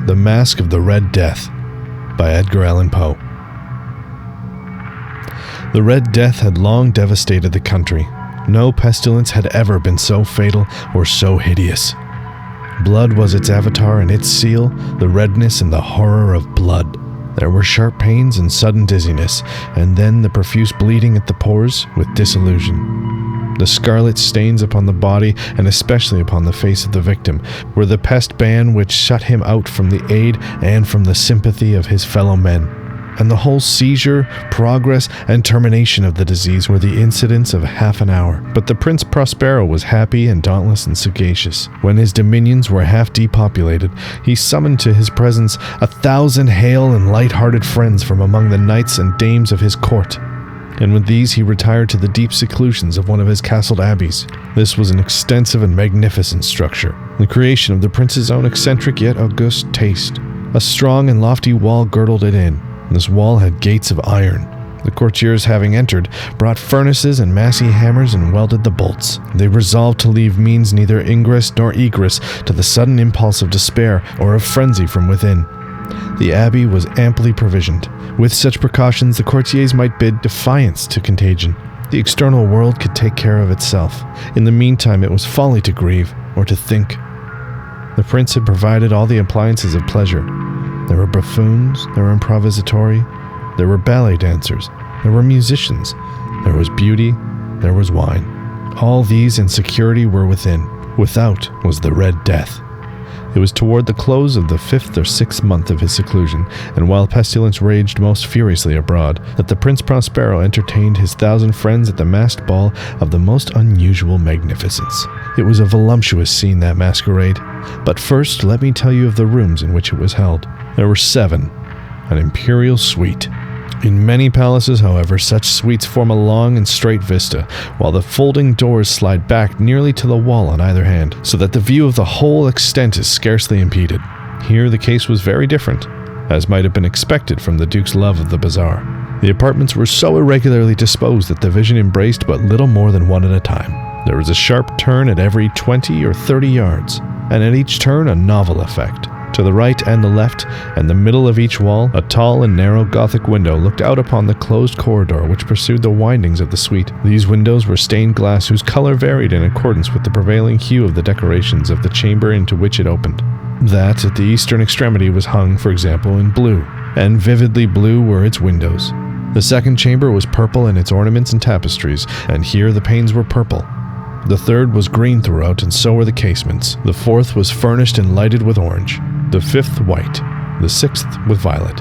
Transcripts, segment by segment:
The Masque of the Red Death by Edgar Allan Poe. The Red Death had long devastated the country. No pestilence had ever been so fatal or so hideous. Blood was its avatar and its seal, the redness and the horror of blood. There were sharp pains and sudden dizziness, and then the profuse bleeding at the pores with dissolution. The scarlet stains upon the body, and especially upon the face of the victim, were the pest ban which shut him out from the aid and from the sympathy of his fellow men. And the whole seizure, progress, and termination of the disease were the incidents of half an hour. But the Prince Prospero was happy and dauntless and sagacious. When his dominions were half depopulated, he summoned to his presence 1,000 hale and light-hearted friends from among the knights and dames of his court. And with these he retired to the deep seclusions of one of his castled abbeys. This was an extensive and magnificent structure, the creation of the prince's own eccentric yet august taste. A strong and lofty wall girdled it in. This wall had gates of iron. The courtiers, having entered, brought furnaces and massy hammers and welded the bolts. They resolved to leave means neither ingress nor egress to the sudden impulse of despair or of frenzy from within. The abbey was amply provisioned. With such precautions, the courtiers might bid defiance to contagion. The external world could take care of itself. In the meantime, it was folly to grieve or to think. The prince had provided all the appliances of pleasure. There were buffoons, there were improvisatori, there were ballet dancers, there were musicians, there was beauty, there was wine. All these and security were within. Without was the Red Death. It was toward the close of the 5th or 6th month of his seclusion, and while pestilence raged most furiously abroad, that the Prince Prospero entertained his 1,000 friends at the masked ball of the most unusual magnificence. It was a voluptuous scene, that masquerade. But first, let me tell you of the rooms in which it was held. There were 7, an imperial suite. In many palaces, however, such suites form a long and straight vista, while the folding doors slide back nearly to the wall on either hand, so that the view of the whole extent is scarcely impeded. Here the case was very different, as might have been expected from the Duke's love of the bazaar. The apartments were so irregularly disposed that the vision embraced but little more than one at a time. There was a sharp turn at every 20 or 30 yards, and at each turn a novel effect. To the right and the left, and the middle of each wall, a tall and narrow Gothic window looked out upon the closed corridor which pursued the windings of the suite. These windows were stained glass whose color varied in accordance with the prevailing hue of the decorations of the chamber into which it opened. That at the eastern extremity was hung, for example, in blue, and vividly blue were its windows. The second chamber was purple in its ornaments and tapestries, and here the panes were purple. The third was green throughout, and so were the casements. The fourth was furnished and lighted with orange. The fifth white, the sixth with violet.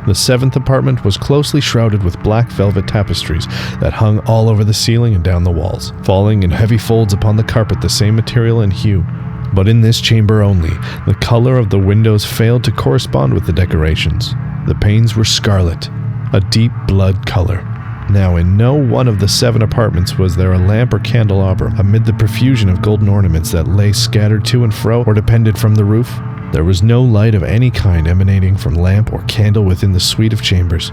The seventh apartment was closely shrouded with black velvet tapestries that hung all over the ceiling and down the walls, falling in heavy folds upon the carpet the same material and hue. But in this chamber only, the color of the windows failed to correspond with the decorations. The panes were scarlet, a deep blood color. Now, in no one of the 7 apartments was there a lamp or candelabra amid the profusion of golden ornaments that lay scattered to and fro or depended from the roof. There was no light of any kind emanating from lamp or candle within the suite of chambers.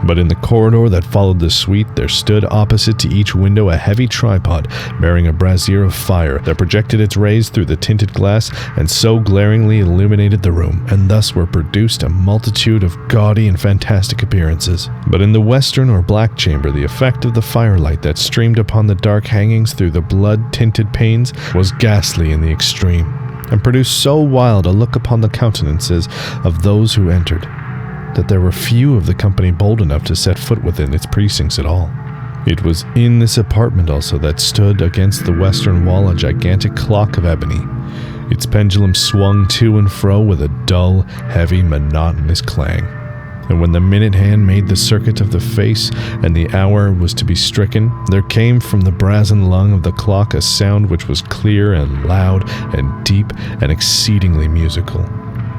But in the corridor that followed the suite, there stood opposite to each window a heavy tripod bearing a brazier of fire that projected its rays through the tinted glass and so glaringly illuminated the room, and thus were produced a multitude of gaudy and fantastic appearances. But in the western or black chamber, the effect of the firelight that streamed upon the dark hangings through the blood-tinted panes was ghastly in the extreme, and produced so wild a look upon the countenances of those who entered, that there were few of the company bold enough to set foot within its precincts at all. It was in this apartment also that stood against the western wall a gigantic clock of ebony. Its pendulum swung to and fro with a dull, heavy, monotonous clang. And when the minute hand made the circuit of the face and the hour was to be stricken, there came from the brazen lung of the clock a sound which was clear and loud and deep and exceedingly musical,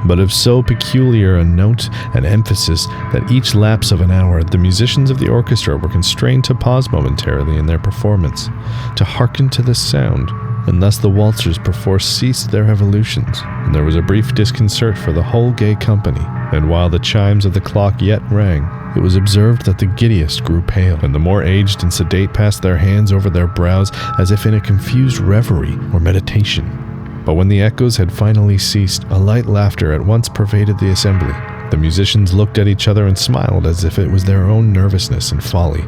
but of so peculiar a note and emphasis that each lapse of an hour the musicians of the orchestra were constrained to pause momentarily in their performance, to hearken to the sound, and thus the waltzers perforce ceased their evolutions, and there was a brief disconcert for the whole gay company. And while the chimes of the clock yet rang, it was observed that the giddiest grew pale, and the more aged and sedate passed their hands over their brows as if in a confused reverie or meditation. But when the echoes had finally ceased, a light laughter at once pervaded the assembly. The musicians looked at each other and smiled as if it was their own nervousness and folly,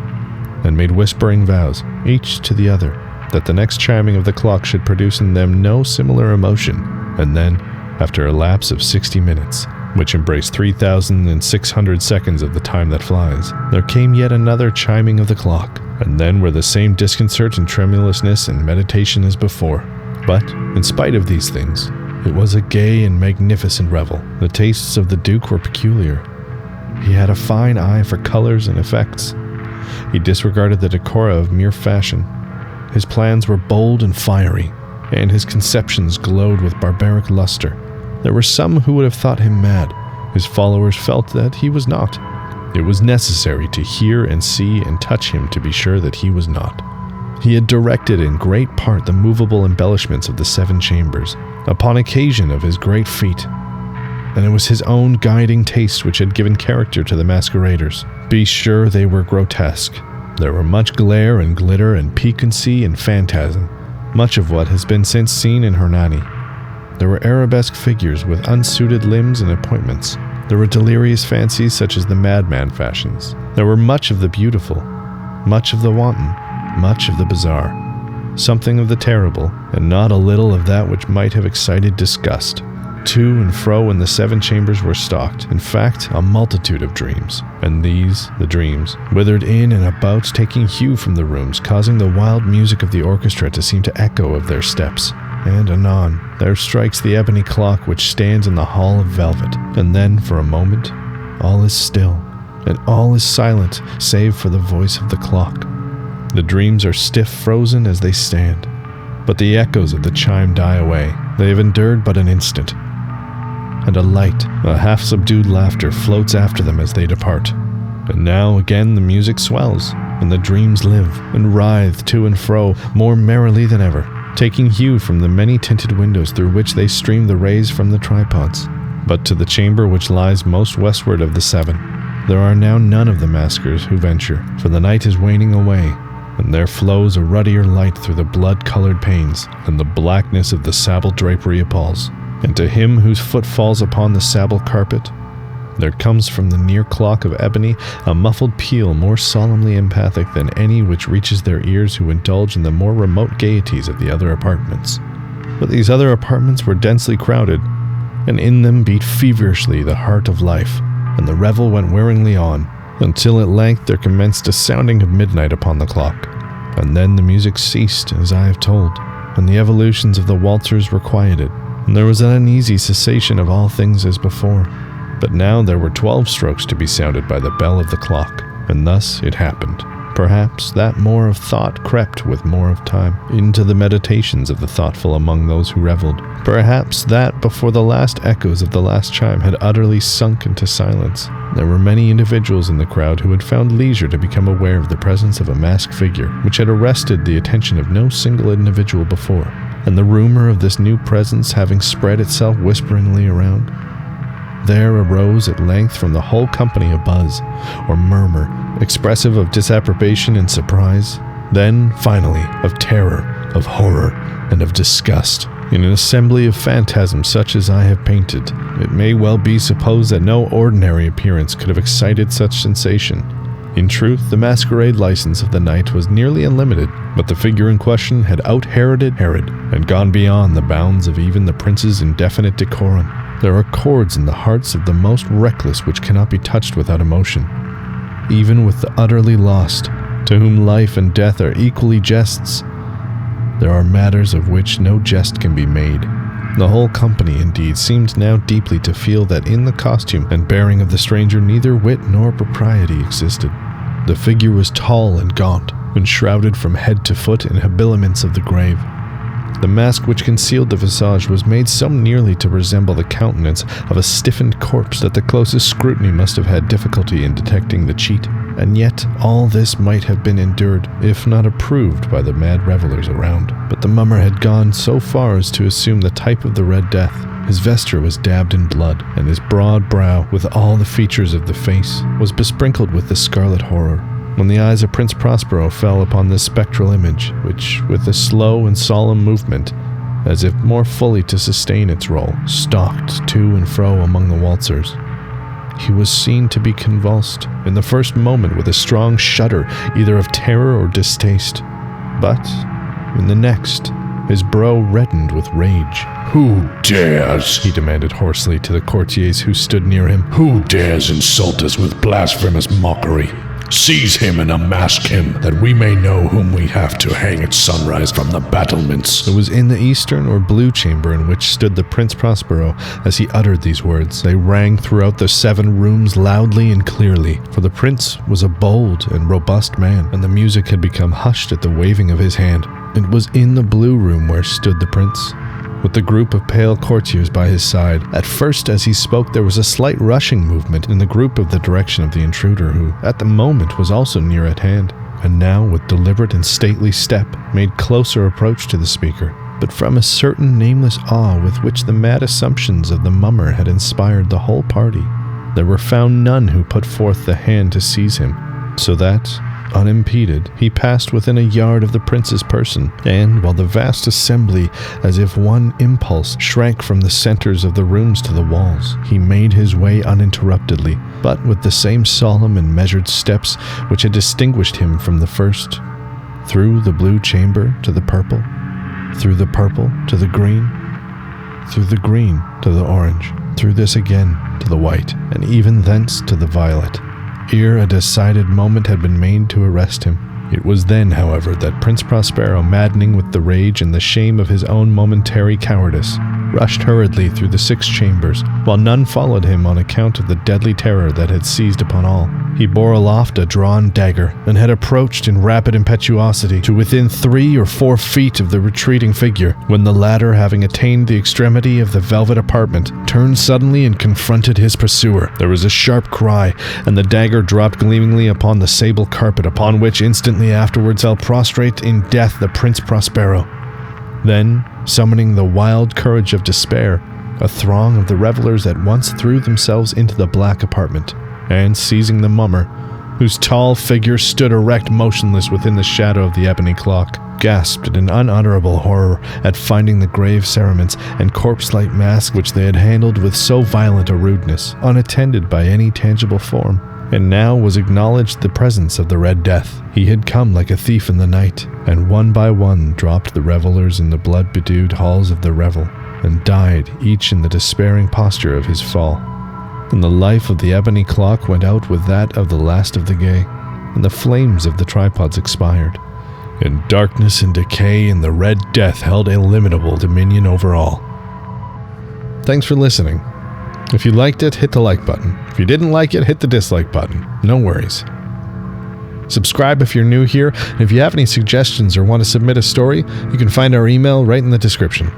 and made whispering vows, each to the other, that the next chiming of the clock should produce in them no similar emotion. And then, after a lapse of 60 minutes, which embraced 3,600 seconds of the time that flies, there came yet another chiming of the clock, and then were the same disconcert and tremulousness and meditation as before. But, in spite of these things, it was a gay and magnificent revel. The tastes of the Duke were peculiar. He had a fine eye for colors and effects. He disregarded the decora of mere fashion. His plans were bold and fiery, and his conceptions glowed with barbaric luster. There were some who would have thought him mad. His followers felt that he was not. It was necessary to hear and see and touch him to be sure that he was not. He had directed in great part the movable embellishments of the 7 chambers, upon occasion of his great feat, and it was his own guiding taste which had given character to the masqueraders. Be sure they were grotesque. There were much glare and glitter and piquancy and phantasm, much of what has been since seen in Hernani. There were arabesque figures with unsuited limbs and appointments. There were delirious fancies such as the madman fashions. There were much of the beautiful, much of the wanton, much of the bizarre, something of the terrible, and not a little of that which might have excited disgust. To and fro in the 7 chambers were stalked, in fact, a multitude of dreams, and these, the dreams, withered in and about, taking hue from the rooms, causing the wild music of the orchestra to seem to echo of their steps. And anon, there strikes the ebony clock which stands in the hall of velvet, and then, for a moment, all is still, and all is silent, save for the voice of the clock. The dreams are stiff frozen as they stand, but the echoes of the chime die away. They have endured but an instant, and a light, a half-subdued laughter floats after them as they depart. And now again the music swells, and the dreams live, and writhe to and fro more merrily than ever, taking hue from the many-tinted windows through which they stream the rays from the tripods. But to the chamber which lies most westward of the 7, there are now none of the maskers who venture, for the night is waning away, and there flows a ruddier light through the blood-colored panes, and the blackness of the sable drapery appalls. And to him whose foot falls upon the sable carpet, there comes from the near clock of ebony a muffled peal more solemnly emphatic than any which reaches their ears who indulge in the more remote gaieties of the other apartments. But these other apartments were densely crowded, and in them beat feverishly the heart of life, and the revel went wearingly on, until at length there commenced a sounding of midnight upon the clock. And then the music ceased, as I have told, and the evolutions of the waltzers were quieted, and there was an uneasy cessation of all things as before. But now there were 12 strokes to be sounded by the bell of the clock, and thus it happened. Perhaps that more of thought crept with more of time into the meditations of the thoughtful among those who reveled. Perhaps that before the last echoes of the last chime had utterly sunk into silence, there were many individuals in the crowd who had found leisure to become aware of the presence of a masked figure which had arrested the attention of no single individual before, and the rumor of this new presence having spread itself whisperingly around, there arose at length from the whole company a buzz, or murmur, expressive of disapprobation and surprise, then, finally, of terror, of horror, and of disgust. In an assembly of phantasms such as I have painted, it may well be supposed that no ordinary appearance could have excited such sensation. In truth, the masquerade license of the night was nearly unlimited, but the figure in question had out-Heroded Herod, and gone beyond the bounds of even the prince's indefinite decorum. There are chords in the hearts of the most reckless which cannot be touched without emotion, even with the utterly lost, to whom life and death are equally jests. There are matters of which no jest can be made. The whole company, indeed, seemed now deeply to feel that in the costume and bearing of the stranger neither wit nor propriety existed. The figure was tall and gaunt, and shrouded from head to foot in habiliments of the grave. The mask which concealed the visage was made so nearly to resemble the countenance of a stiffened corpse that the closest scrutiny must have had difficulty in detecting the cheat. And yet all this might have been endured, if not approved, by the mad revelers around. But the mummer had gone so far as to assume the type of the Red Death. His vesture was dabbed in blood, and his broad brow, with all the features of the face, was besprinkled with the scarlet horror. When the eyes of Prince Prospero fell upon this spectral image, which, with a slow and solemn movement, as if more fully to sustain its role, stalked to and fro among the waltzers. He was seen to be convulsed, in the first moment with a strong shudder, either of terror or distaste. But, in the next, his brow reddened with rage. "Who dares?" he demanded hoarsely to the courtiers who stood near him. "Who dares insult us with blasphemous mockery? Seize him and unmask him, that we may know whom we have to hang at sunrise from the battlements." It was in the eastern or blue chamber in which stood the Prince Prospero as he uttered these words. They rang throughout the 7 rooms loudly and clearly, for the prince was a bold and robust man, and the music had become hushed at the waving of his hand. It was in the blue room where stood the prince, with the group of pale courtiers by his side. At first, as he spoke, there was a slight rushing movement in the group of the direction of the intruder, who, at the moment, was also near at hand, and now, with deliberate and stately step, made closer approach to the speaker. But from a certain nameless awe with which the mad assumptions of the mummer had inspired the whole party, there were found none who put forth the hand to seize him, so that, unimpeded, he passed within a yard of the prince's person, and, while the vast assembly, as if one impulse, shrank from the centers of the rooms to the walls, he made his way uninterruptedly, but with the same solemn and measured steps which had distinguished him from the first, through the blue chamber to the purple, through the purple to the green, through the green to the orange, through this again to the white, and even thence to the violet, ere a decided moment had been made to arrest him. It was then, however, that Prince Prospero, maddening with the rage and the shame of his own momentary cowardice, rushed hurriedly through the 6 chambers, while none followed him on account of the deadly terror that had seized upon all. He bore aloft a drawn dagger, and had approached in rapid impetuosity to within 3 or 4 feet of the retreating figure, when the latter, having attained the extremity of the velvet apartment, turned suddenly and confronted his pursuer. There was a sharp cry, and the dagger dropped gleamingly upon the sable carpet, upon which instantly afterwards fell prostrate in death the Prince Prospero. Then, summoning the wild courage of despair, a throng of the revelers at once threw themselves into the black apartment, and seizing the mummer, whose tall figure stood erect motionless within the shadow of the ebony clock, gasped in unutterable horror at finding the grave cerements and corpse-like mask which they had handled with so violent a rudeness, unattended by any tangible form. And now was acknowledged the presence of the Red Death. He had come like a thief in the night, and one by one dropped the revelers in the blood-bedewed halls of the revel, and died each in the despairing posture of his fall. And the life of the ebony clock went out with that of the last of the gay, and the flames of the tripods expired. And darkness and decay and the Red Death held illimitable dominion over all. Thanks for listening. If you liked it, hit the like button. If you didn't like it, hit the dislike button. No worries. Subscribe if you're new here, and if you have any suggestions or want to submit a story, you can find our email right in the description.